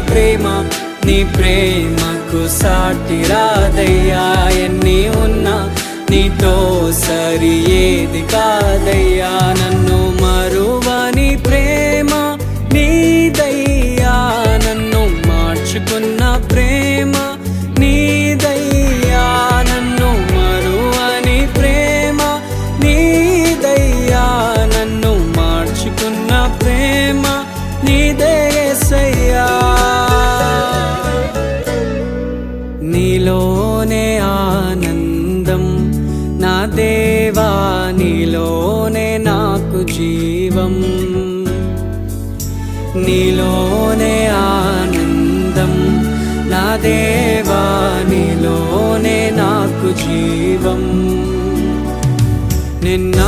ప్రేమ, నీ ప్రేమకు సాటి రాదయ్యా. ఎన్ని ఉన్నా నీతో సరి ఏది కాదయ్యా. నన్ను మరువని ప్రేమ నీదయ్యా, నన్ను మార్చుకున్న ప్రేమ నీదయ్యా. నన్ను మరువని ప్రేమ నీదయ్యా, నన్ను మార్చుకున్న ప్రేమ నీదే యేసయ్యా. నీలోనే ఆనందం నా దేవా, నీలోనే నాకు జీవం. నీలోనే ఆనందం నా దేవా, నీలోనే నాకు జీవం. నిన్న